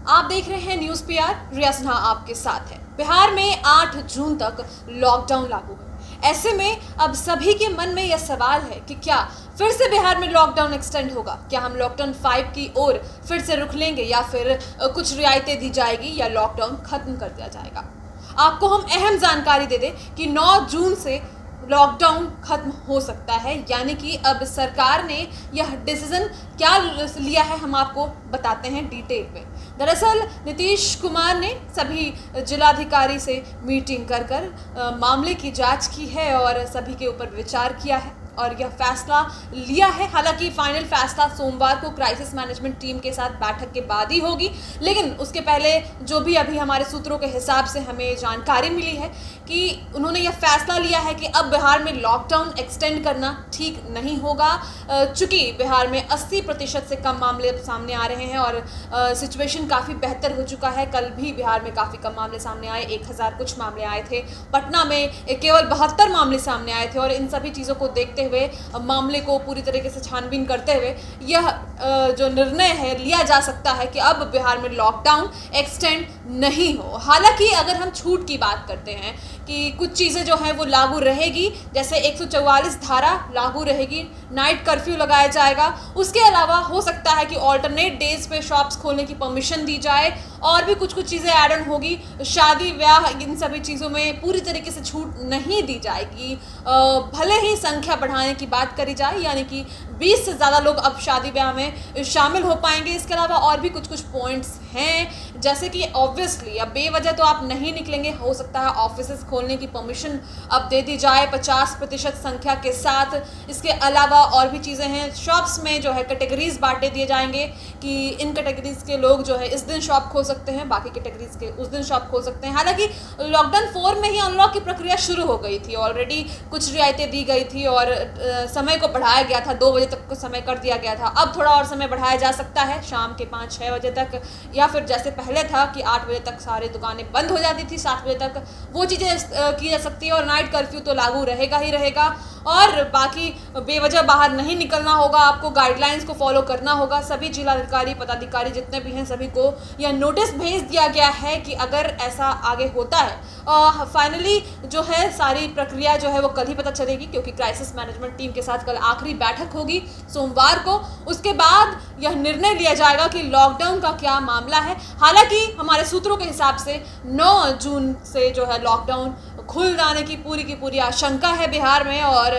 आप देख रहे हैं न्यूज़ पीआर। रिया सिन्हा आपके साथ है। बिहार में 8 जून तक लॉकडाउन लागू है। ऐसे में अब सभी के मन में यह सवाल है कि क्या फिर से बिहार में लॉकडाउन एक्सटेंड होगा? क्या हम लॉकडाउन 5 की ओर फिर से रुख लेंगे या फिर कुछ रियायतें दी जाएगी या लॉकडाउन खत्म कर दिया जाएगा? आपको हम अहम जानकारी दे दें कि 9 जून से लॉकडाउन खत्म हो सकता है, यानी कि अब सरकार ने यह डिसीजन क्या लिया है हम आपको बताते हैं डिटेल में। दरअसल नीतीश कुमार ने सभी जिलाधिकारी से मीटिंग कर मामले की जांच की है और सभी के ऊपर विचार किया है और यह फैसला लिया है। हालांकि फाइनल फैसला सोमवार को क्राइसिस मैनेजमेंट टीम के साथ बैठक के बाद ही होगी, लेकिन उसके पहले जो भी अभी हमारे सूत्रों के हिसाब से हमें जानकारी मिली है कि उन्होंने यह फैसला लिया है कि अब बिहार में लॉकडाउन एक्सटेंड करना ठीक नहीं होगा, चूँकि बिहार में 80% से कम मामले अब सामने आ रहे हैं और सिचुएशन काफ़ी बेहतर हो चुका है। कल भी बिहार में काफ़ी कम मामले सामने आए, 1000 कुछ मामले आए थे। पटना में केवल 72 मामले सामने आए थे और इन सभी चीज़ों को देखते हुए मामले को पूरी तरीके से छानबीन करते हुए यह जो निर्णय है लिया जा सकता है कि अब बिहार में लॉकडाउन एक्सटेंड नहीं हो। हालांकि अगर हम छूट की बात करते हैं कि कुछ चीज़ें जो हैं वो लागू रहेगी, जैसे 144 धारा लागू रहेगी, नाइट कर्फ्यू लगाया जाएगा। उसके अलावा हो सकता है कि ऑल्टरनेट डेज पे शॉप्स खोलने की परमिशन दी जाए और भी कुछ चीज़ें ऐड ऑन होगी। शादी ब्याह इन सभी चीज़ों में पूरी तरीके से छूट नहीं दी जाएगी। भले ही संख्या बढ़ाने की बात करी जाए, यानी कि 20 से ज़्यादा लोग अब शादी ब्याह में शामिल हो पाएंगे। इसके अलावा और भी कुछ पॉइंट्स हैं, जैसे कि ऑब्वियसली अब बेवजह तो आप नहीं निकलेंगे। हो सकता है ऑफिसेस खोलने की परमिशन अब दे दी जाए 50% संख्या के साथ। इसके अलावा और भी चीज़ें हैं। शॉप्स में जो है कैटेगरीज बांटे दिए जाएंगे कि इन कैटेगरीज के लोग जो है इस दिन शॉप खोल सकते हैं, बाकी कैटेगरीज के उस दिन शॉप खोल सकते हैं। हालांकि लॉकडाउन 4 में ही अनलॉक की प्रक्रिया शुरू हो गई थी, ऑलरेडी कुछ रियायतें दी गई थी और समय को बढ़ाया गया था, 2 बजे तक को समय कर दिया गया था। अब थोड़ा और समय बढ़ाया जा सकता है, शाम के 5-6 बजे तक, या फिर जैसे पहले था कि 8 बजे तक सारी दुकानें बंद हो जाती थी, 7 बजे तक वो चीज़ें की जा सकती है। और नाइट कर्फ्यू तो लागू रहेगा ही रहेगा और बाकी बेवजह बाहर नहीं निकलना होगा, आपको गाइडलाइंस को फॉलो करना होगा। सभी जिलाधिकारी पदाधिकारी जितने भी हैं सभी को यह नोटिस भेज दिया गया है कि अगर ऐसा आगे होता है फाइनली जो है सारी प्रक्रिया जो है वो कल ही पता चलेगी, क्योंकि क्राइसिस मैनेजमेंट टीम के साथ कल आखिरी बैठक होगी सोमवार को। उसके बाद यह निर्णय लिया जाएगा कि लॉकडाउन का क्या मामला है। हालांकि हमारे सूत्रों के हिसाब से 9 जून से जो है लॉकडाउन खुल जाने की पूरी आशंका है बिहार में और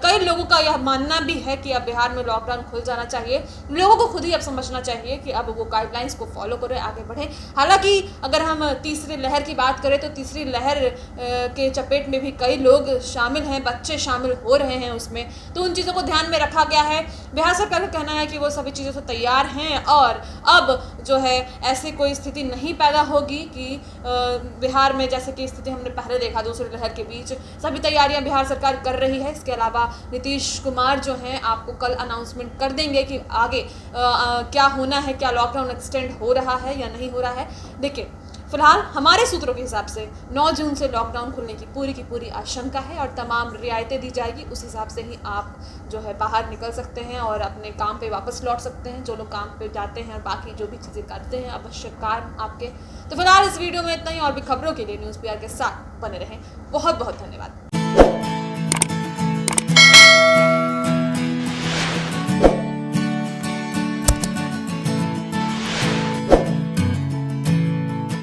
कई लोगों का यह मानना भी है कि अब बिहार में लॉकडाउन खुल जाना चाहिए। लोगों को खुद ही अब समझना चाहिए कि अब वो गाइडलाइंस को फॉलो करें, आगे बढ़े। हालांकि अगर हम तीसरी लहर की बात करें तो तीसरी लहर के चपेट में भी कई लोग शामिल हैं, बच्चे शामिल हो रहे हैं उसमें, तो उन चीज़ों को ध्यान में रखा गया है। बिहार सरकार का कहना है कि वो सभी चीज़ों से तैयार हैं और अब जो है ऐसी कोई स्थिति नहीं पैदा होगी कि बिहार में जैसे कि स्थिति हमने पहले देखा दूसरी लहर के बीच। सभी तैयारियां बिहार सरकार कर रही है। इसके अलावा नीतीश कुमार जो हैं आपको कल अनाउंसमेंट कर देंगे कि आगे क्या होना है, क्या लॉकडाउन एक्सटेंड हो रहा है या नहीं हो रहा है। देखिए, फिलहाल हमारे सूत्रों के हिसाब से 9 जून से लॉकडाउन खुलने की पूरी आशंका है और तमाम रियायतें दी जाएगी। उस हिसाब से ही आप जो है बाहर निकल सकते हैं और अपने काम पे वापस लौट सकते हैं, जो लोग काम पे जाते हैं और बाकी जो भी चीज़ें करते हैं आवश्यक काम आपके। तो फिलहाल इस वीडियो में इतना ही, और भी खबरों के लिए न्यूज़ पीआर के साथ बने रहें। बहुत बहुत धन्यवाद।